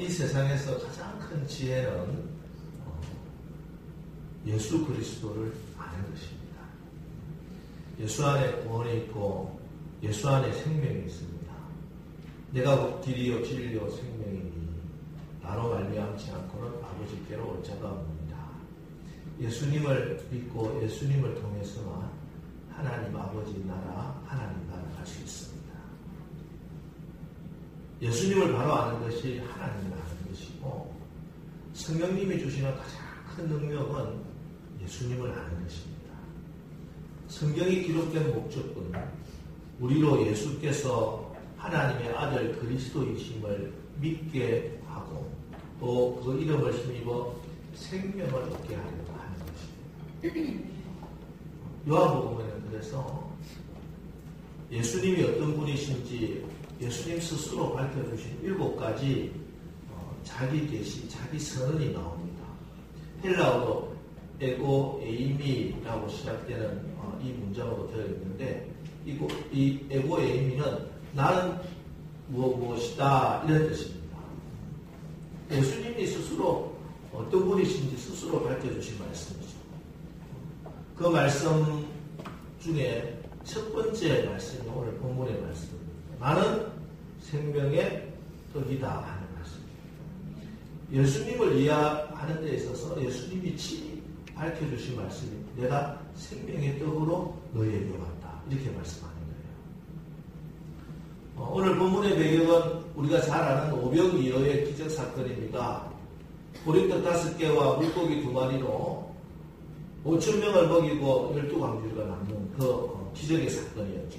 이 세상에서 가장 큰 지혜는 예수 그리스도를 아는 것입니다. 예수 안에 구원이 있고 예수 안에 생명이 있습니다. 내가 길이요 진리요 생명이니 나로 말미암지 않고는 아버지께로 올 자가 없느니라. 예수님을 믿고 예수님을 통해서만 하나님 아버지 나라 하나님 나라 갈 수 있습니다. 예수님을 바로 아는 것이 하나님을 아는 것이고 성령님이 주시는 가장 큰 능력은 예수님을 아는 것입니다. 성경이 기록된 목적은 우리로 예수께서 하나님의 아들 그리스도이심을 믿게 하고 또 그 이름을 힘입어 생명을 얻게 하려고 하는 것입니다. 요한복음에는 그래서 예수님이 어떤 분이신지 예수님 스스로 밝혀주신 7가지 자기 계시, 자기 선언이 나옵니다. 헬라어로 에고 에이미라고 시작되는 이 문장으로 되어 있는데 이 에고 에이미는 나는 무엇이다 이런 뜻입니다. 예수님이 스스로 어떤 분이신지 스스로 밝혀주신 말씀이죠. 그 말씀 중에 첫 번째 말씀이 오늘 본문의 말씀입니다. 나는 생명의 떡이다 하는 말씀입니다. 예수님을 이해하는 데 있어서 예수님이 친히 밝혀주신 말씀이 내가 생명의 떡으로 너희에게 왔다 이렇게 말씀하는 거예요. 오늘 본문의 배경은 우리가 잘 아는 오병이어의 기적사건입니다. 보리떡 5개와 물고기 2마리로 5,000명을 먹이고 12광주리가 남는 그 기적의 사건이었죠.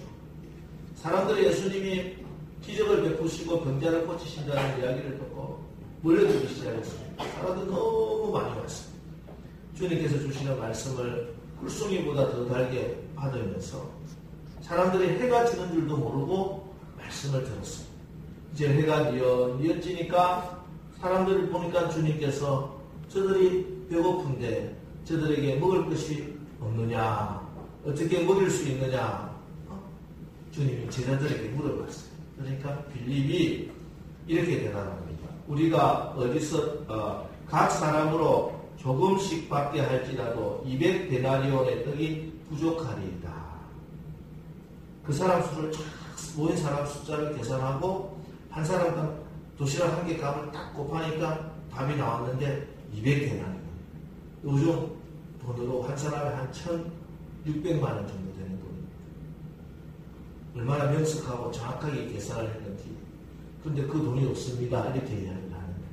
사람들이 예수님이 기적을 베푸시고 병자를 고치신다는 이야기를 듣고 몰려들기 시작했습니다. 사람들 너무 많이 왔습니다. 주님께서 주시는 말씀을 꿀송이보다 더 달게 받으면서 사람들이 해가 지는 줄도 모르고 말씀을 들었습니다. 이제 해가 뉘어지니까 사람들을 보니까 주님께서 저들이 배고픈데 저들에게 먹을 것이 없느냐, 어떻게 먹일 수 있느냐 주님이 제자들에게 물어봤어요. 그러니까 빌립이 이렇게 대답합니다. 우리가 어디서 각 사람으로 조금씩 받게 할지라도 200데나리온의 떡이 부족하리이다. 그 사람 수를 모인 사람 숫자를 계산하고 한 사람당 도시락 1개 값을 딱 곱하니까 답이 나왔는데 200데나리온. 요즘 돈으로 한 사람에 한 1,600만 원 정도 되는 돈입니다. 얼마나 명석하고 정확하게 계산을 했는지. 그런데 그 돈이 없습니다. 이렇게 이야기를 하는 거예요.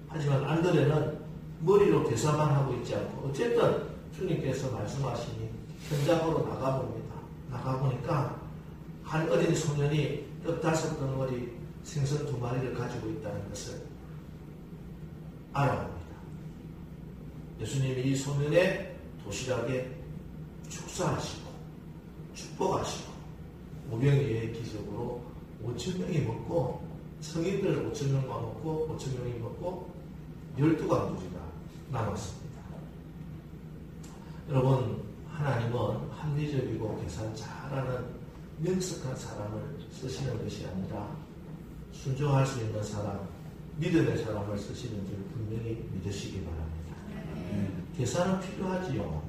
하지만 안드레는 머리로 계산만 하고 있지 않고 어쨌든 주님께서 말씀하시니 현장으로 나가봅니다. 나가보니까 한 어린 소년이 떡 5덩어리 생선 2마리를 가지고 있다는 것을 알아봅니다. 예수님이 이 소년의 도시락에 축사하시고 축복하시고 오병이어의 기적으로 5,000명이 먹고 성인들 5,000명만 먹고 5,000명이 먹고 12광주리가 남았습니다. 여러분, 하나님은 합리적이고 계산 잘하는 명석한 사람을 쓰시는 것이 아니라 순종할 수 있는 사람, 믿음의 사람을 쓰시는 줄 분명히 믿으시기 바랍니다. 계산은 필요하지요.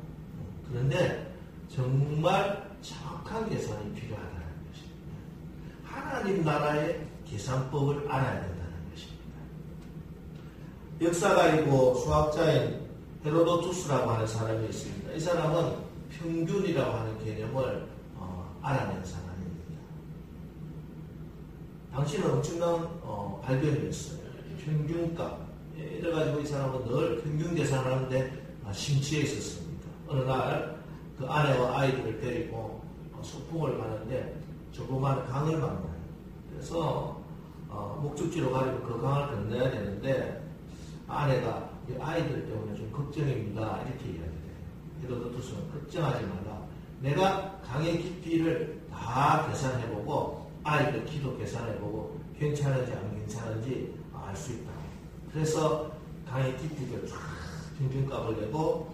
그런데 정말 정확한 계산이 필요하다는 것입니다. 하나님 나라의 계산법을 알아야 된다는 것입니다. 역사가이고 수학자인 헤로도투스라고 하는 사람이 있습니다. 이 사람은 평균이라고 하는 개념을 알아낸 사람입니다. 당시는 엄청난 발견이었어요. 평균값. 이래가지고 이 사람은 늘 평균 계산하는데 심취해 있었습니다. 어느 날 그 아내와 아이들을 데리고 소풍을 가는데 조그마한 강을 만나요. 그래서 목적지로 가려면 그 강을 건너야 되는데 아내가 이 아이들 때문에 좀 걱정입니다. 이렇게 이야기해요. 헤로도투스는 걱정하지 말라. 내가 강의 깊이를 다 계산해보고 아이들 키도 계산해보고 괜찮은지 안 괜찮은지 알 수 있다. 그래서 강의 깊이를 쫙 평균값을 내고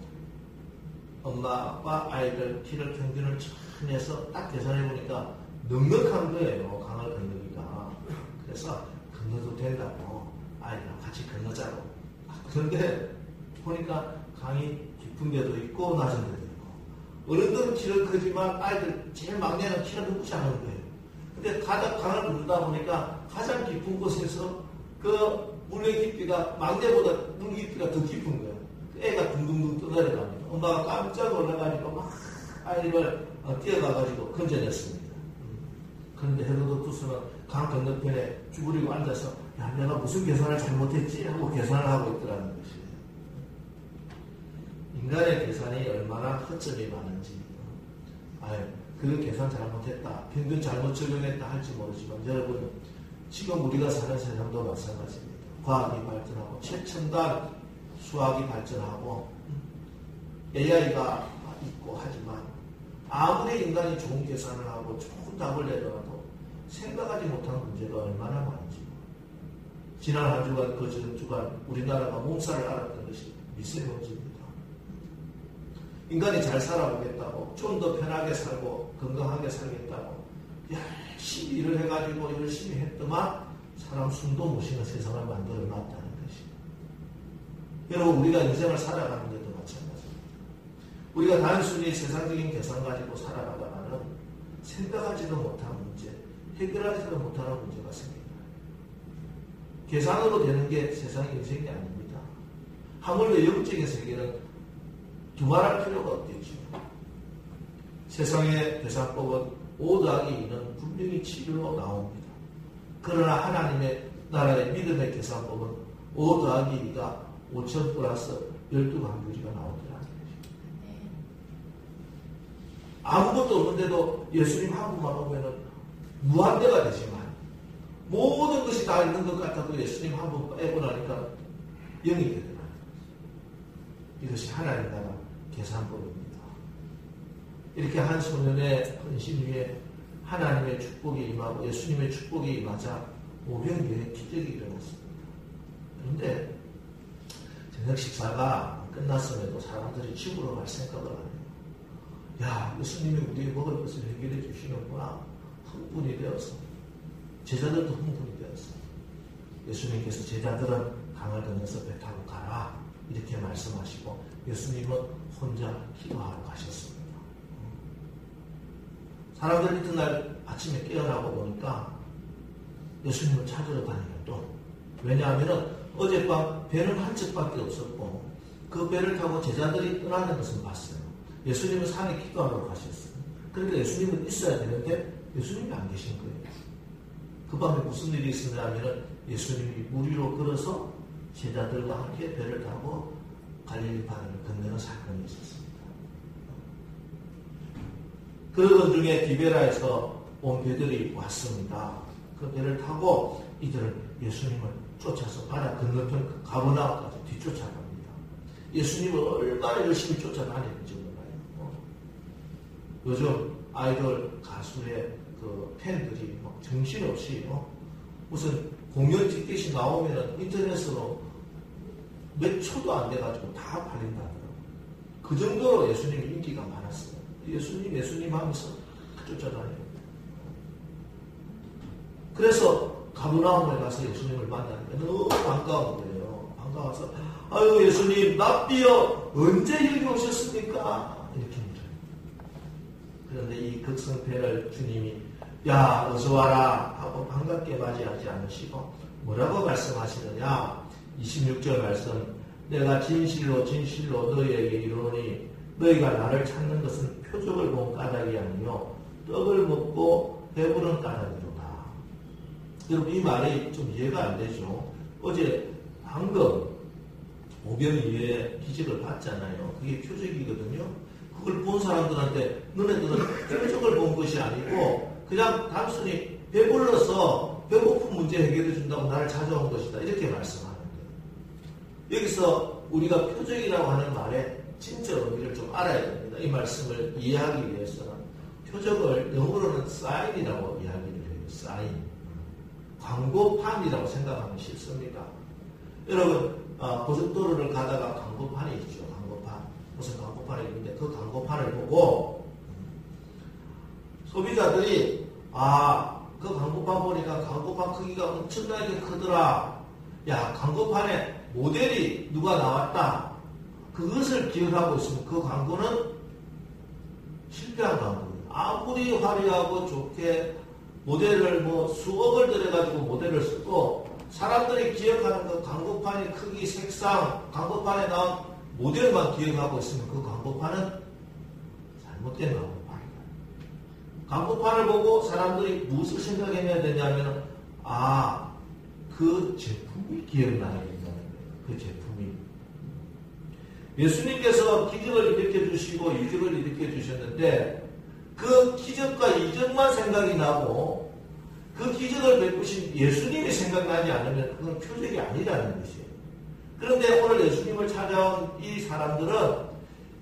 엄마, 아빠, 아이들 키를 평균을 쫙 내서 딱 계산해보니까 넉넉한 거예요. 강을 건너기가. 그래서 건너도 된다고 아이랑 같이 건너자고. 그런데 보니까 강이 깊은 데도 있고 낮은 데도 있고 어른들은 키를 크지만 아이들 제일 막내는 키가 높지 않은 거예요. 근데 강을 건너다 보니까 가장 깊은 곳에서 그 물의 깊이가 막내보다 물 깊이가 더 깊은 거예요. 애가 둥둥둥 떠내려갑니다. 엄마가 깜짝 놀라가지고 막 아이를 뛰어가가지고 건져냈습니다. 그런데 헤로도투스는 강 건너편에 쭈그리고 앉아서 야, 내가 무슨 계산을 잘못했지? 하고 계산을 하고 있더라는 것이에요. 인간의 계산이 얼마나 허점이 많은지, 그 계산 잘못했다, 평균 잘못 적용했다 할지 모르지만 여러분, 지금 우리가 사는 세상도 마찬가지입니다. 과학이 발전하고 최첨단 수학이 발전하고 AI가 있고 하지만 아무리 인간이 좋은 계산을 하고 좋은 답을 내더라도 생각하지 못한 문제가 얼마나 많은지. 지난 한 주간, 그 전 주간 우리나라가 몸살을 앓았던 것이 미세먼지입니다. 인간이 잘 살아보겠다고, 좀 더 편하게 살고 건강하게 살겠다고 열심히 일을 해가지고 열심히 했더만 사람 숨도 못 쉬는 세상을 만들어 놨다는 것이. 여러분, 우리가 인생을 살아가는데도 마찬가지입니다. 우리가 단순히 세상적인 계산 가지고 살아가다가는 생각하지도 못한 문제, 해결하지도 못하는 문제가 생깁니다. 계산으로 되는 게 세상 인생이 아닙니다. 하물며 영적인 세계는 두말할 필요가 없겠죠. 세상의 계산법은 5 더하기 2는 분명히 7로 나옵니다. 그러나 하나님의 나라의 믿음의 계산법은 5 더하기 2가 5천 플러스 12관규리가 나오더라는 것입니다. 아무것도 없는데도 예수님 한 분만 오면은 무한대가 되지만 모든 것이 다 있는 것 같아도 예수님 한 분 빼고 나니까 0이 되더라. 이것이 하나님 나라 계산법입니다. 이렇게 한 소년의 헌신 위에 하나님의 축복이 임하고 예수님의 축복이 임하자 500여의 기적이 일어났습니다. 그런데 저녁 식사가 끝났음에도 사람들이 집으로 갈 생각을 안 해요. 야, 예수님이 우리의 먹을 것을 해결해 주시는구나. 흥분이 되어서 제자들도 흥분이 되었어. 예수님께서 제자들은 강을 건너서 배 타고 가라 이렇게 말씀하시고 예수님은 혼자 기도하러 가셨습니다. 사람들 이튿날 아침에 깨어나고 보니까 예수님을 찾으러 다니는 또. 왜냐하면 어젯밤 배는 한 척밖에 없었고 그 배를 타고 제자들이 떠나는 것을 봤어요. 예수님은 산에 기도하러 가셨어요. 그러니까 예수님은 있어야 되는데 예수님이 안 계신 거예요. 그 밤에 무슨 일이 있었냐면 예수님이 물 위로 걸어서 제자들과 함께 배를 타고 갈릴리 바다를 건너는 사건이 있었습니다. 그러던 중에 디베라에서 온 배들이 왔습니다. 그 배를 타고 이들은 예수님을 쫓아서 바다 건너편 가버나움까지 뒤쫓아갑니다. 예수님을 얼마나 열심히 쫓아다니는지 몰라요. 요즘 아이돌 가수의 그 팬들이 막 정신없이 무슨 공연 티켓이 나오면 인터넷으로 몇 초도 안 돼가지고 다 팔린다더라고요. 그 정도로 예수님이 인기가 많았어요. 예수님 하면서 쫓아다녀요. 그래서 가버나움에 가서 예수님을 만나니까 너무 반가운 거예요. 반가워서 아유 예수님 납비여 언제 여기 오셨습니까? 이렇게 물어요. 그런데 이 극성패를 주님이 야 어서와라 하고 반갑게 맞이하지 않으시고 뭐라고 말씀하시느냐. 26절 말씀 내가 진실로 진실로 너희에게 이르노니 너희가 나를 찾는 것은 표적을 본 까닭이 아니요 떡을 먹고 배부른 까닭이로다. 여러분 이 말이 좀 이해가 안 되죠. 어제 방금 오병이어의 기적을 봤잖아요. 그게 표적이거든요. 그걸 본 사람들한테 너네들은 표적을 본 것이 아니고 그냥 단순히 배불러서 배고픈 문제 해결해 준다고 나를 찾아온 것이다. 이렇게 말씀하는 거예요. 여기서 우리가 표적이라고 하는 말에 진짜 의미를 좀 알아야 됩니다. 이 말씀을 이해하기 위해서는 표적을 영어로는 사인이라고 이야기를 해요. 사인. 광고판이라고 생각하면 쉽습니다. 여러분 고속도로를 가다가 광고판이 있죠. 광고판. 무슨 광고판이 있는데 그 광고판을 보고 소비자들이 그 광고판 보니까 광고판 크기가 엄청나게 크더라. 야, 광고판에 모델이 누가 나왔다. 그것을 기억하고 있으면 그 광고는 실패한 광고입니다. 아무리 화려하고 좋게 모델을 수억을 들여가지고 모델을 쓰고 사람들이 기억하는 그 광고판의 크기, 색상, 광고판에 나온 모델만 기억하고 있으면 그 광고판은 잘못된 광고판이다. 광고판을 보고 사람들이 무엇을 생각해야 되냐면 그 제품이 기억나야 된다는 거예요. 그 제품이. 예수님께서 기적을 일으켜 주시고 이적을 일으켜 주셨는데 그 기적과 이적만 생각이 나고 그 기적을 베푸신 예수님이 생각나지 않으면 그건 표적이 아니라는 것이에요. 그런데 오늘 예수님을 찾아온 이 사람들은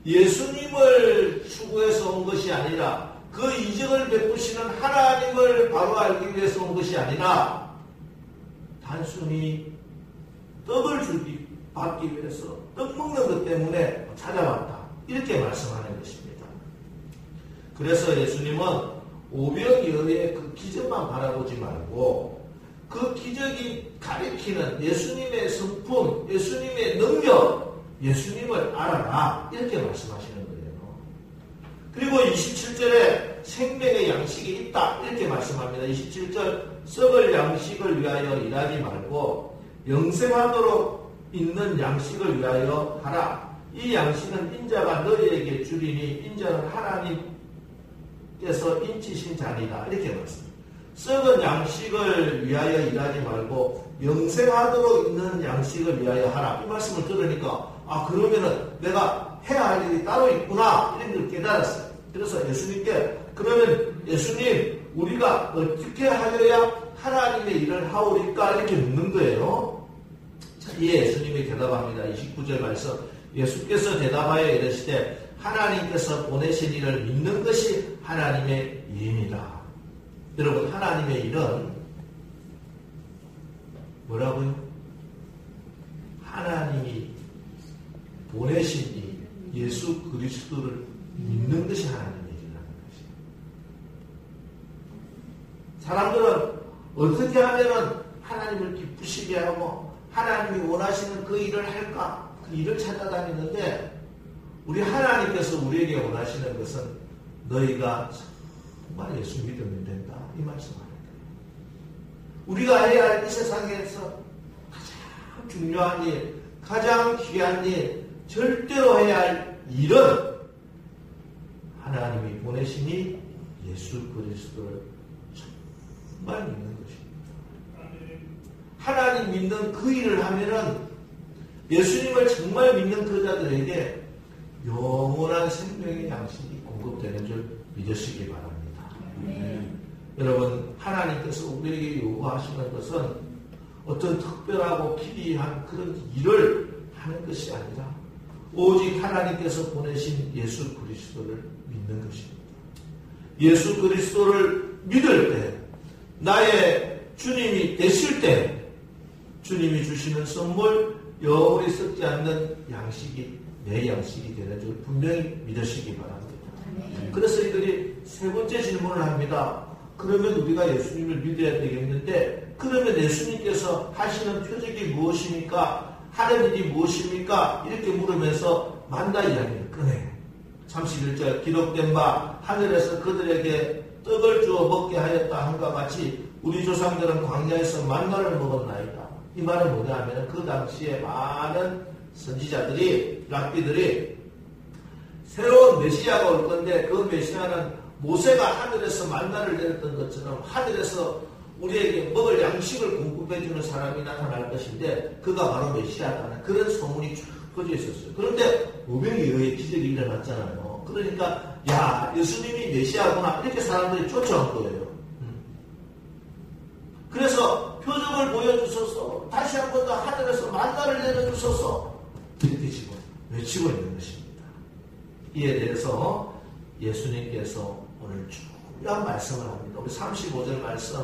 예수님을 추구해서 온 것이 아니라 그 이적을 베푸시는 하나님을 바로 알기 위해서 온 것이 아니라 단순히 떡을 받기 위해서 떡 먹는 것 때문에 찾아왔다. 이렇게 말씀하는 것입니다. 그래서 예수님은 오병이어의 그 기적만 바라보지 말고 그 기적이 가리키는 예수님의 성품, 예수님의 능력, 예수님을 알아라. 이렇게 말씀하시는 거예요. 그리고 27절에 생명의 양식이 있다. 이렇게 말씀합니다. 27절 썩을 양식을 위하여 일하지 말고 영생하도록 있는 양식을 위하여 하라. 이 양식은 인자가 너희에게 주리니 인자는 하나님께서 인치신 자니라. 이렇게 말씀합니다. 썩은 양식을 위하여 일하지 말고 영생하도록 있는 양식을 위하여 하라. 이 말씀을 들으니까 그러면은 내가 해야 할 일이 따로 있구나. 이런 걸 깨달았어요. 그래서 예수님께 그러면 예수님 우리가 어떻게 하여야 하나님의 일을 하오리까 이렇게 묻는 거예요. 이에 예수님이 대답합니다. 29절 말씀. 예수께서 대답하여 이르시되 하나님께서 보내신 이를 믿는 것이 하나님의 일이다. 여러분, 하나님의 일은 뭐라고요? 하나님이 보내신 이 예수 그리스도를 믿는 것이 하나님의 일이라는 것이에요. 사람들은 어떻게 하면 하나님을 기쁘시게 하고 하나님이 원하시는 그 일을 할까? 그 일을 찾아다니는데 우리 하나님께서 우리에게 원하시는 것은 너희가 정말 예수 믿으면 된다. 이 말씀하는 거예요. 우리가 해야 할 이 세상에서 가장 중요한 일, 가장 귀한 일, 절대로 해야 할 일은 하나님이 보내시니 예수 그리스도를 정말 믿는 것입니다. 하나님 믿는 그 일을 하면은 예수님을 정말 믿는 그 자들에게 영원한 생명의 양식이 공급되는 줄 믿으시기 바랍니다. 여러분, 하나님께서 우리에게 요구하시는 것은 어떤 특별하고 기이한 그런 일을 하는 것이 아니라 오직 하나님께서 보내신 예수 그리스도를 믿는 것입니다. 예수 그리스도를 믿을 때, 나의 주님이 되실 때 주님이 주시는 선물, 영원히 썩지 않는 양식이 내 양식이 되는 줄 분명히 믿으시기 바랍니다. 그래서 이들이 세 번째 질문을 합니다. 그러면 우리가 예수님을 믿어야 되겠는데 그러면 예수님께서 하시는 표적이 무엇입니까? 하는 일이 무엇입니까? 이렇게 물으면서 만나 이야기를 꺼내요. 31절 기록된 바 하늘에서 그들에게 떡을 주어 먹게 하였다 함과 같이 우리 조상들은 광야에서 만나를 먹었나이다. 이 말은 뭐냐 하면 그 당시에 많은 선지자들이 랍비들이 새로운 메시아가 올 건데 그 메시아는 모세가 하늘에서 만나를 내렸던 것처럼 하늘에서 우리에게 먹을 양식을 공급해주는 사람이 나타날 것인데 그가 바로 메시아다는 그런 소문이 쭉 퍼져 있었어요. 그런데 오병이어의 기적이 일어났잖아요. 그러니까 야, 예수님이 메시아구나 이렇게 사람들이 쫓아온 거예요. 그래서 표적을 보여주소서, 다시 한 번 더 하늘에서 만나를 내려주소서 이렇게 지금 외치고 있는 것입니다. 이에 대해서 예수님께서 오늘 중요한 말씀을 합니다. 우리 35절 말씀,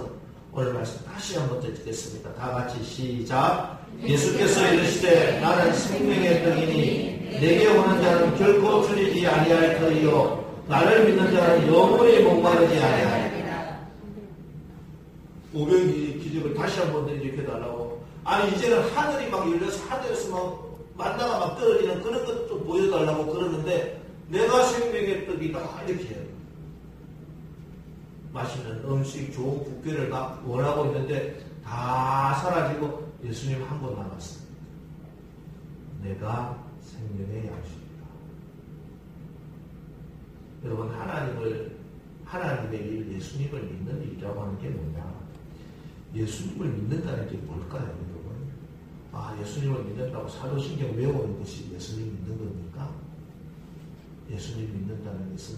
오늘 말씀 다시 한번 듣겠습니다. 다 같이 시작. 예수께서 이르시되 나는 생명의 떡이니 내게 오는 자는 결코 줄이지 아니할 터이요 나를 믿는 자는 영원히 목마르지 아니하리라. 오병이 기적을 다시 한번 일으켜달라고 아니 이제는 하늘이 막 열려서 하늘에서 막 만나가 막 떨어지는 그런 것도 보여달라고 그러는데 내가 생명의 떡이다 이렇게 해요. 맛있는 음식, 좋은 국회를 막 원하고 있는데 다 사라지고 예수님 한 분 남았습니다. 내가 생명의 양식이다. 여러분 하나님의 일, 예수님을 믿는 일이라고 하는 게 뭐냐? 예수님을 믿는다는 게 뭘까요, 여러분? 예수님을 믿는다고 사도신경 외우는 것이 예수님 믿는 겁니까? 예수님 믿는다는 것은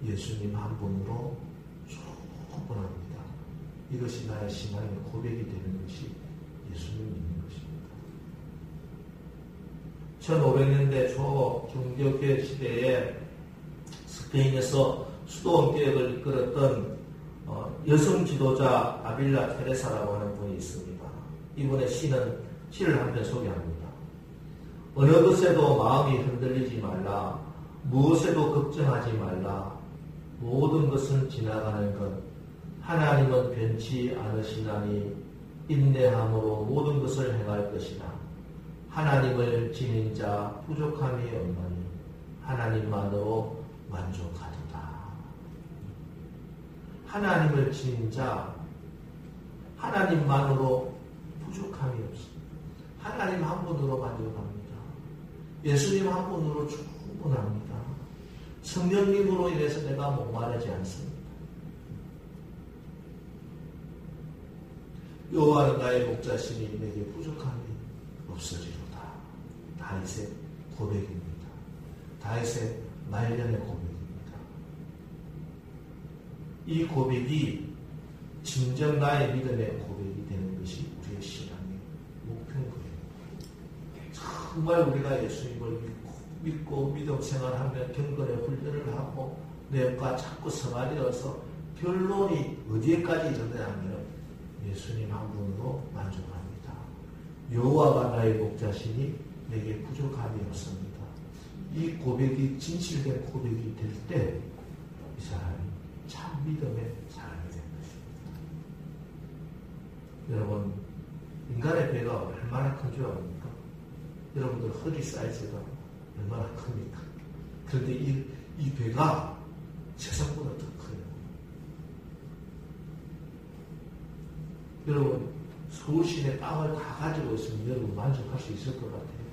예수님 한 분으로 충분합니다. 이것이 나의 신앙의 고백이 되는 것이 예수님 믿는 것입니다. 1500년대 초 종교개혁 시대에 스페인에서 수도원개혁을 이끌었던 여성 지도자 아빌라 테레사라고 하는 분이 있습니다. 이분의 시를 한 편 소개합니다. 어느 것에도 마음이 흔들리지 말라. 무엇에도 걱정하지 말라. 모든 것은 지나가는 것. 하나님은 변치 않으시나니 인내함으로 모든 것을 행할 것이라. 하나님을 지닌 자 부족함이 없나니 하나님만으로 만족하도다. 하나님을 지닌 자 하나님만으로 부족함이 없습니다. 하나님 한 분으로 만족합니다. 예수님 한 분으로 충분합니다. 성령님으로 인해서 내가 목마르지 않습니다. 여호와는 나의 목자시니 내게 부족함이 없으리로다. 다윗의 고백입니다. 다윗의 말년의 고백입니다. 이 고백이 진정 나의 믿음의 고백이 되는 것이 우리의 신앙의 목표인 거예요. 정말 우리가 예수님을 믿고 믿음 생활하면 경건의 훈련을 하고 내가 자꾸 성화되어서 결론이 어디에까지 이르느냐면 예수님 한 분으로 만족합니다. 여호와가 나의 목자시니 내게 부족함이 없습니다. 이 고백이 진실된 고백이 될 때 이 사람이 참 믿음의 사람이 된 것입니다. 여러분, 인간의 배가 얼마나 큰 줄 압니까? 여러분들 허리 사이즈가 얼마나 큽니까? 그런데 이 배가 세상보다 더 커요. 여러분, 서울 시내 땅을 다 가지고 있으면 여러분 만족할 수 있을 것 같아요.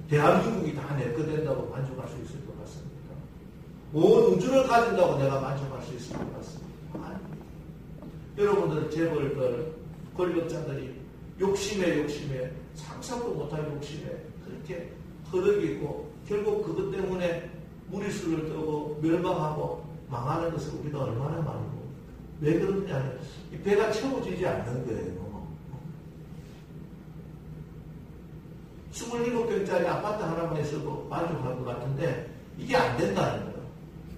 대한민국이 다 내 거 된다고 만족할 수 있을 것 같습니다. 온 우주를 가진다고 내가 만족할 수 있을 것 같습니다. 아닙니다. 여러분들 재벌들, 권력자들이 욕심에 상상도 못할 욕심에 그렇게 허덕이고 결국 그것 때문에 무리수를 뜨고 멸망하고 망하는 것을 우리가 얼마나 많이 봅니까? 왜 그러냐? 이 배가 채워지지 않는 거예요. 27평짜리 아파트 하나만 있어도 만족할 것 같은데 이게 안 된다는 거예요.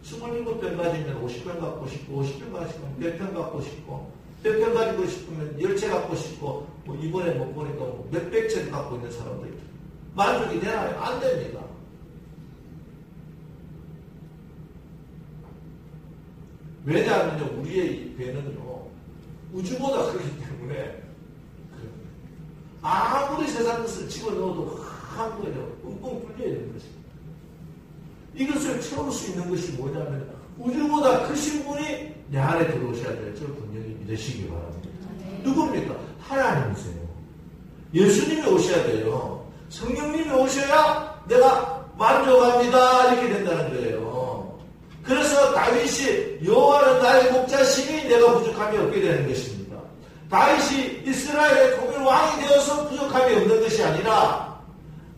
27평 가지면 50평 갖고 싶고 50평 가지면 100평 갖고 싶고 100평 가지고 싶으면 10채 갖고 싶고 이번에 못 보니까 몇백 채 갖고 있는 사람들이 만족이 되나요? 안 됩니다. 왜냐하면 우리의 배는요 우주보다 크기 때문에 아무리 세상 것을 집어넣어도 한 거예요. 뻥뻥 뚫려 있는 것입니다. 이것을 채울 수 있는 것이 뭐냐면 우주보다 크신 분이 내 안에 들어오셔야 돼요. 저 분명히 믿으시기 바랍니다. 누굽니까? 하나님이세요. 예수님이 오셔야 돼요. 성령님이 오셔야 내가 만족합니다. 이렇게 된다는 거예요. 그래서 다윗이 여호와는 나의 목자시니 내가 부족함이 없게 되는 것입니다. 다윗이 이스라엘의 통일 왕이 되어서 부족함이 없는 것이 아니라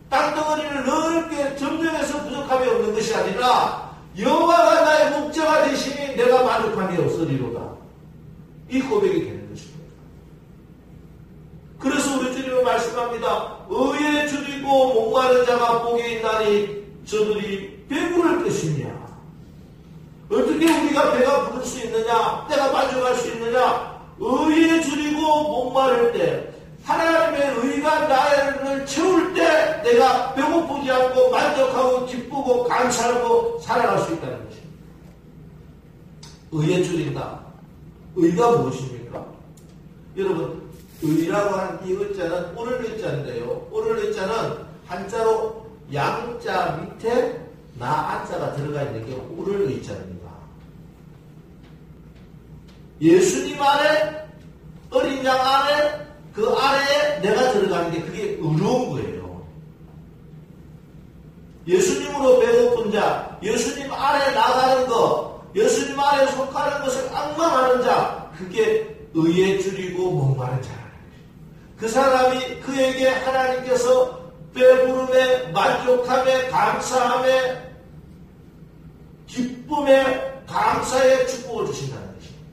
땅덩어리를 넓게 점령해서 부족함이 없는 것이 아니라 여호와가 나의 목자가 되시니 내가 만족함이 없으리로다. 이 고백이 되는 것입니다. 그래서 우리 주님은 말씀합니다. 의에 줄이고 목마른 자가 복이 있나니 저들이 배부를 것이냐. 어떻게 우리가 배가 부를 수 있느냐, 내가 만족할 수 있느냐. 의에 줄이고 목마를 때 하나님의 의가 나를 채울 때 내가 배고프지 않고 만족하고 기쁘고 감사하고 살아갈 수 있다는 것입니다. 의에 줄인다. 의가 무엇입니까? 여러분 의라고 하는 이 의자는 오를 의자인데요. 오를 의자는 한자로 양자 밑에 나아자가 들어가 있는 게 오를 의자입니다. 예수님 안에, 어린 양 안에, 그 아래에 내가 들어가는 게 그게 의로운 거예요. 예수님으로 배고픈 자, 예수님 안에 나가는 것, 예수님 안에 속하는 것을 앙망하는 자, 그게 의에 줄이고 목마른 자라는 거예요. 그 사람이 그에게 하나님께서 배부름에, 만족함에, 감사함에, 기쁨에, 감사에 축복을 주신다는 것입니다.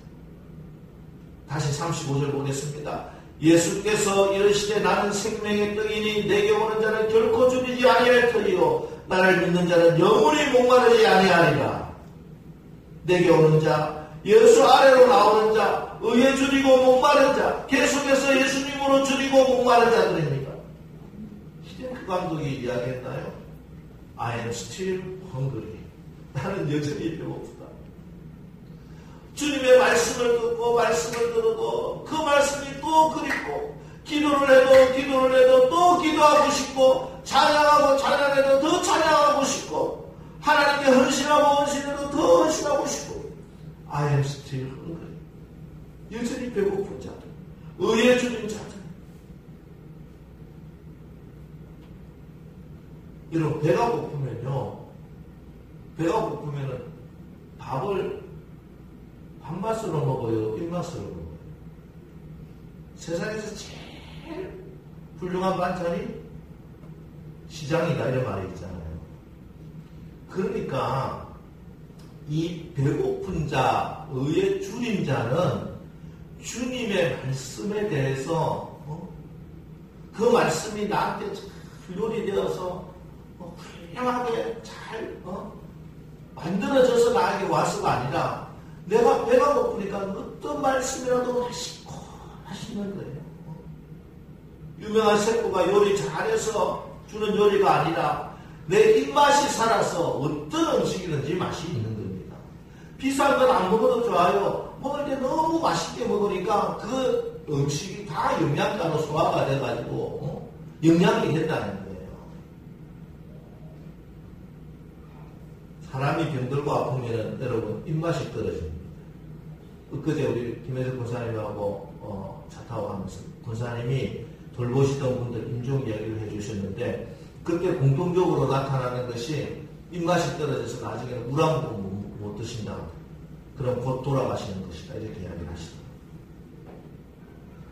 다시 35절 보겠습니다. 예수께서 이르시되 나는 생명의 떡이니 내게 오는 자는 결코 줄이지 아니할 터이요 나를 믿는 자는 영원히 목마르지 아니하리라. 내게 오는 자, 예수 아래로 나오는 자, 의에 줄이고 목마른 자, 계속해서 예수님으로 줄이고 목마른 자들입니다. 히딩크 감독이 이야기했나요? I am still hungry. 나는 여전히 배고프다. 주님의 말씀을 듣고 말씀을 들어도 그 말씀이 또 그립고 기도를 해도 또 기도하고 싶고 찬양하고 찬양해도 더 찬양하고 싶고 하나님께 헌신하고 헌신해도 더 헌신하고 싶고 I am still hungry. 여전히 배고픈 자들, 의에 줄인 자들. 여러분 배가 고프면요, 배가 고프면은 밥을 한 맛으로 먹어요? 입맛으로 먹어요? 세상에서 제일 훌륭한 반찬이 시장이다 이런 말이 있잖아요. 그러니까 이 배고픈 자, 의에 줄인 자는 주님의 말씀에 대해서 그 말씀이 나한테 잘 요리되어서 훌륭하게 잘 만들어져서 나에게 와서가 아니라 내가 배가 고프니까 어떤 말씀이라도 맛있는 거예요. 유명한 셰프가 요리 잘해서 주는 요리가 아니라 내 입맛이 살아서 어떤 음식이든지 맛이 있는 겁니다. 비싼 건 안 먹어도 좋아요. 먹을 때 너무 맛있게 먹으니까 그 음식이 다 영양가로 소화가 돼가지고 영양이 된다는 거예요. 사람이 병들고 아프면 여러분 입맛이 떨어집니다. 엊그제 우리 김혜석 권사님하고 차 타고 가면서 권사님이 돌보시던 분들 임종 이야기를 해주셨는데 그때 공통적으로 나타나는 것이 입맛이 떨어져서 나중에는 물 한 모금 못 드신다. 그럼 곧 돌아가시는 것이다. 이렇게 이야기를 하시더라고요.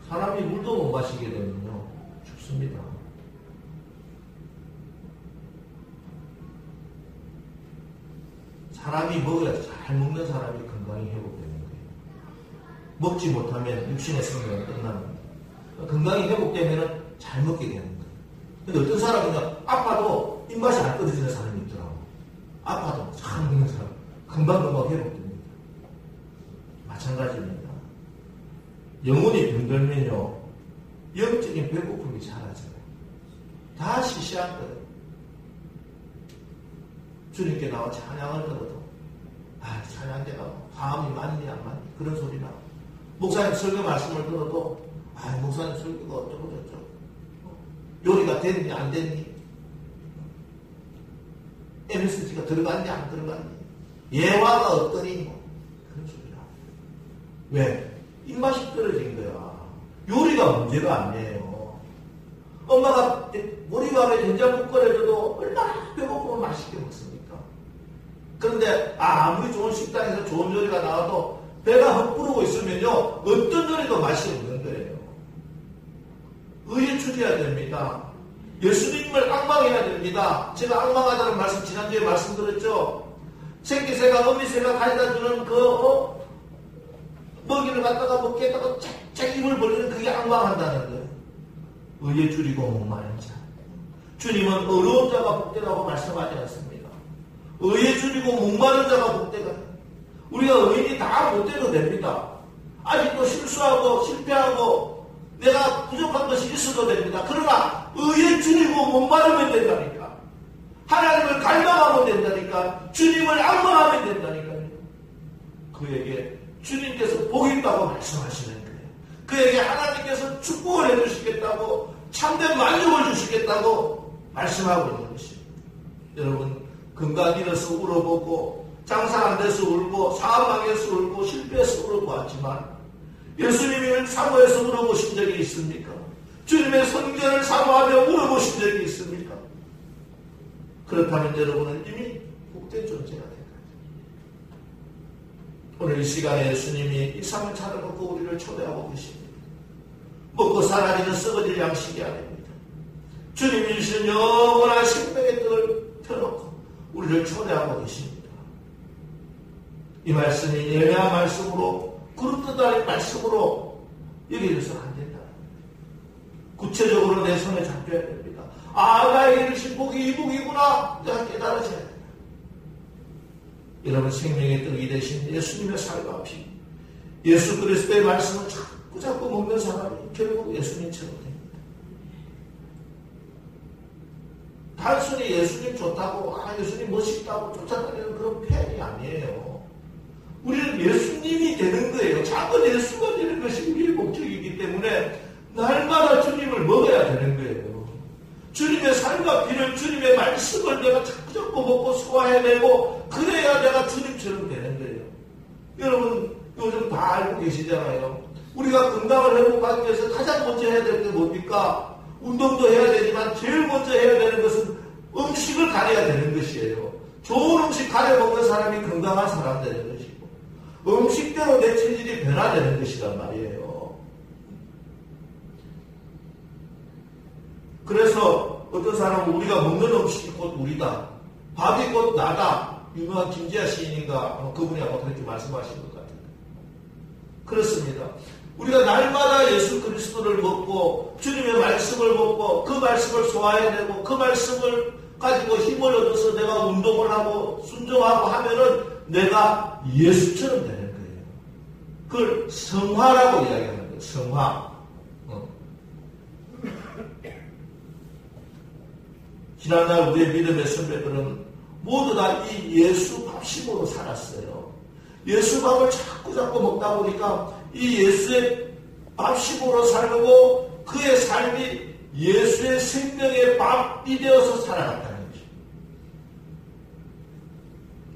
사람이 물도 못 마시게 되면요 죽습니다. 사람이 먹어야 잘 먹는 사람이 건강이 회복되는 거예요. 먹지 못하면 육신의 생명은 끝나는 거예요. 건강이 회복되면 잘 먹게 되는 거예요. 근데 어떤 사람은요, 아파도 입맛이 안 떨어지는 사람이 있더라고요. 아파도 잘 먹는 사람, 금방금방 회복됩니다. 마찬가지입니다. 영혼이 병들면요, 영적인 배고픔이 사라져요. 다 시시한 거예요. 주님께 나와 찬양을 들어도 찬양대가 화음이 맞니 안 맞니 그런 소리 나고 목사님 설교 말씀을 들어도 목사님 설교가 어쩌고 저쩌고 요리가 됐니 안 됐니 MSG가 들어갔니 안 들어갔니 예화가 어떠니 그런 소리 나고 왜? 입맛이 떨어진 거야. 요리가 문제가 아니에요. 엄마가 머리밥에 된장국 끓여줘도 얼마나 배고프면 맛있게 먹습니까? 그런데 아무리 좋은 식당에서 좋은 요리가 나와도 배가 헛부르고 있으면요 어떤 요리도 맛이 없는 거예요. 의에 줄여야 됩니다. 예수님을 앙망해야 됩니다. 제가 앙망하다는 말씀 지난주에 말씀드렸죠. 새끼새가 어미새가 가져다주는 그 먹이를 갖다가 먹기에다가 쫙쫙 입을 벌리는 그게 앙망한다는 거예요. 의에 줄이고 목마른 자. 주님은 어려운 자가 복되다고 말씀하지 않습니다. 의에 줄이고 목마른 자가 복되다. 우리가 의인이 다 못돼도 됩니다. 아직도 실수하고 실패하고 내가 부족한 것이 있어도 됩니다. 그러나 의에 줄이고 목마르면 된다니까. 하나님을 갈망하면 된다니까. 주님을 앙망하면 된다니까요. 그에게 주님께서 복 있다고 말씀하시는 거예요. 그에게 하나님께서 축복을 해주시겠다고, 참된 만족을 주시겠다고 말씀하고 있는 것입니다. 여러분, 건강 잃어서 울어보고, 장사 안 돼서 울고, 사업 망해서 울고, 실패해서 울어보았지만, 예수님을 사모해서 울어보신 적이 있습니까? 주님의 성전을 사모하며 울어보신 적이 있습니까? 그렇다면 여러분은 이미 복된 존재가 됩니다. 오늘 이 시간에 예수님이 이 삶을 차려놓고 우리를 초대하고 계십니다. 먹고 살아있는 썩어질 양식이 아닙니다. 주님이 주신 영원한 생명의 떡을 펴놓고 우리를 초대하고 계십니다. 이 말씀이 예매한 말씀으로, 그릇도 아닌 말씀으로 여기져서는 안 된다. 구체적으로 내 손에 잡혀야 됩니다. 아, 나에게 주신 복이 이 복이구나. 내가 깨달아져야 된다. 여러분, 생명의 떡이 되신 예수님의 살과 피, 예수 그리스도의 말씀을 자꾸 먹는 사람이 결국 예수님처럼 됩니다. 단순히 예수님 좋다고, 예수님 멋있다고 쫓아다니는 그런 팬이 아니에요. 우리는 예수님이 되는 거예요. 작은 예수가 되는 것이 우리의 목적이기 때문에 날마다 주님을 먹어야 되는 거예요. 주님의 삶과 피를, 주님의 말씀을 내가 자꾸 먹고 소화해내고, 그래야 내가 주님처럼 되는 거예요. 여러분, 요즘 다 알고 계시잖아요. 우리가 건강을 회복하기 위해서 가장 먼저 해야 될 게 뭡니까? 운동도 해야 되지만 제일 먼저 해야 되는 것은 음식을 가려야 되는 것이에요. 좋은 음식 가려 먹는 사람이 건강한 사람 되는 것이고, 음식대로 내 체질이 변화되는 것이란 말이에요. 그래서 어떤 사람은 우리가 먹는 음식이 곧 우리다, 밥이 곧 나다. 유명한 김지아 시인인가 그분이 아마 그렇게 말씀하신 것 같아요. 그렇습니다. 우리가 날마다 예수 그리스도를 먹고 주님의 말씀을 먹고 그 말씀을 소화해내고 그 말씀을 가지고 힘을 얻어서 내가 운동을 하고 순종하고 하면은 내가 예수처럼 되는 거예요. 그걸 성화라고 이야기하는 거예요. 성화. 지난날 우리의 믿음의 선배들은 모두 다 이 예수 밥심으로 살았어요. 예수 밥을 자꾸 먹다 보니까 이 예수의 밥심으로 살고 그의 삶이 예수의 생명의 밥이 되어서 살아갔다는 거죠.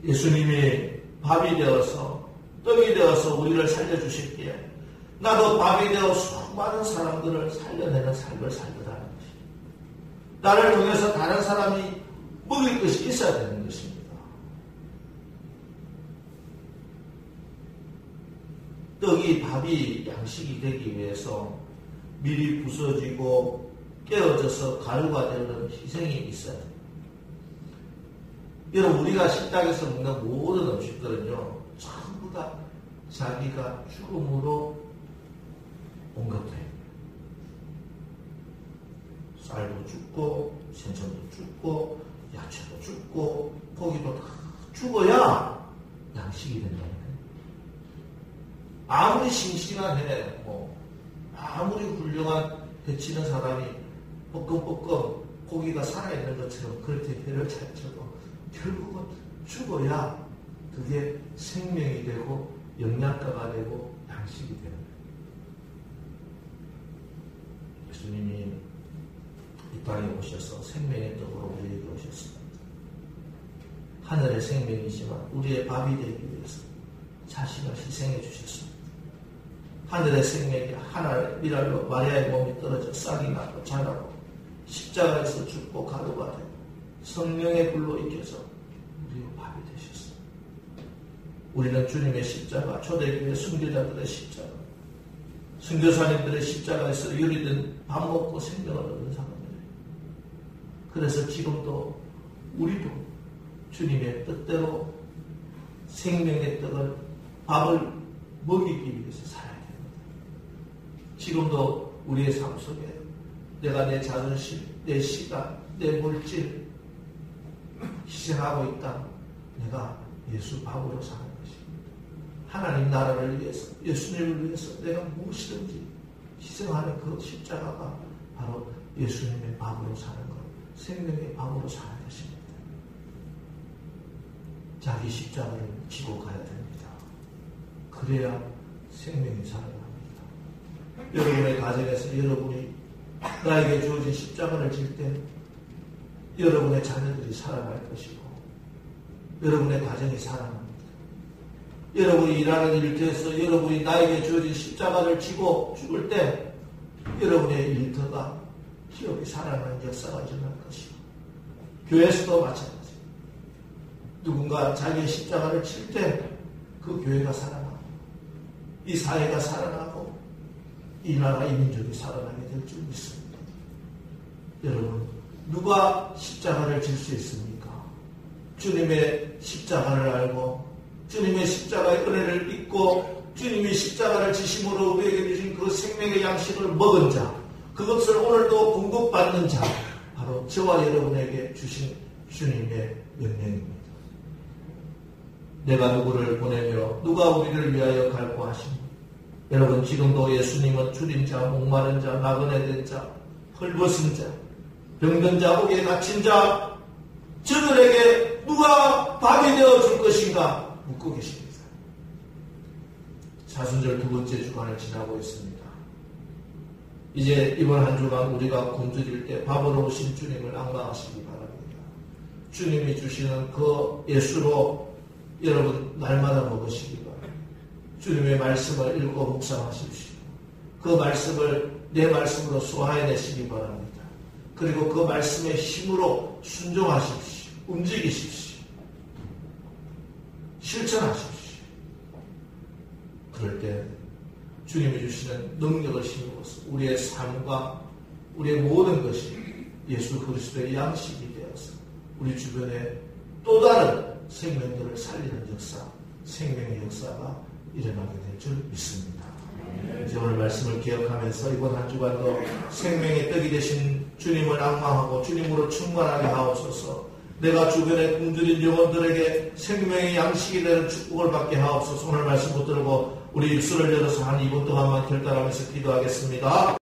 예수님이 밥이 되어서 떡이 되어서 우리를 살려주실기에 나도 밥이 되어 수많은 사람들을 살려내는 삶을 살거라는 것입니다. 나를 통해서 다른 사람이 먹을 것이 있어야 되는 것입니다. 떡이 밥이 양식이 되기 위해서 미리 부서지고 깨어져서 가루가 되는 희생이 있어야 됩니다. 여러분, 우리가 식당에서 먹는 모든 음식들은요, 전부 다 자기가 죽음으로 온 것들이에요. 쌀도 죽고 생선도 죽고 야채도 죽고 고기도 다 죽어야 양식이 된다는 거예요. 아무리 싱싱한 해, 아무리 훌륭한 배치는 사람이 뻐끔뻐끔 고기가 살아있는 것처럼 그렇게 회를 잘 쳐도 결국은 죽어야 그게 생명이 되고 영양가가 되고 양식이 되는 거예요. 예수님이 이 땅에 오셔서 생명의 떡으로 우리에게 오셨습니다. 하늘의 생명이지만 우리의 밥이 되기 위해서 자신을 희생해 주셨습니다. 하늘의 생명이 하나의 미랄로 마리아의 몸이 떨어져 싹이 나고 자라고 십자가에서 죽고 가루가 되고 성령의 불로 익혀서 우리의 밥이 되셨습니다. 우리는 주님의 십자가, 초대교회 순교자들의 십자가, 순교사님들의 십자가에서 유리된 밥 먹고 생명을 얻는 사람들이에요. 그래서 지금도 우리도 주님의 뜻대로 생명의 떡을, 밥을 먹이기 위해서 살아야 됩니다. 지금도 우리의 삶 속에 내가 내 자존심, 내 시간, 내 물질 희생하고 있다. 내가 예수 밥으로 사는 것입니다. 하나님 나라를 위해서, 예수님을 위해서 내가 무엇이든지 희생하는 그 십자가가 바로 예수님의 밥으로 사는 것, 생명의 밥으로 사는 것입니다. 자기 십자가를 지고 가야 됩니다. 그래야 생명이 살아납니다. 여러분의 가정에서 여러분이 나에게 주어진 십자가를 질 때 여러분의 자녀들이 살아날 것이고 여러분의 가정이 살아납니다. 여러분이 일하는 일터에서 여러분이 나에게 주어진 십자가를 지고 죽을 때 여러분의 일터가 기업이 살아나는 역사가 일어날 것이고 교회에서도 마찬가지입니다. 누군가 자기의 십자가를 칠 때 그 교회가 살아나고 이 사회가 살아나고 이 나라 이 민족이 살아나게 될 줄 믿습니다. 여러분 누가 십자가를 질 수 있습니까? 주님의 십자가를 알고 주님의 십자가의 은혜를 믿고 주님이 십자가를 지심으로 우리에게 주신 그 생명의 양식을 먹은 자, 그것을 오늘도 공급받는 자, 바로 저와 여러분에게 주신 주님의 명령입니다. 내가 누구를 보내며 누가 우리를 위하여 갈고 하시니 여러분 지금도 예수님은 줄인 자, 목마른 자, 나그네 된 자, 헐벗은 자, 병든 자, 옥에 갇힌 자 저들에게 누가 밥이 되어줄 것인가 묻고 계십니다. 사순절 두 번째 주간을 지나고 있습니다. 이제 이번 한 주간 우리가 굶주릴 때 밥으로 오신 주님을 앙망하시기 바랍니다. 주님이 주시는 그 예수로 여러분 날마다 먹으시기 바랍니다. 주님의 말씀을 읽고 묵상하십시오. 그 말씀을 내 말씀으로 소화해내시기 바랍니다. 그리고 그 말씀의 힘으로 순종하십시오. 움직이십시오. 실천하십시오. 그럴 때 주님이 주시는 능력을 힘입어서 우리의 삶과 우리의 모든 것이 예수 그리스도의 양식이 되어서 우리 주변에 또 다른 생명들을 살리는 역사, 생명의 역사가 일어나게 될 줄 믿습니다. 이제 오늘 말씀을 기억하면서 이번 한 주간도 생명의 떡이 되신 주님을 앙망하고 주님으로 충만하게 하옵소서. 내가 주변에 굶주린 영혼들에게 생명의 양식이 되는 축복을 받게 하옵소서. 오늘 말씀 붙들고 우리 입술을 열어서 한 2분 동안만 결단하면서 기도하겠습니다.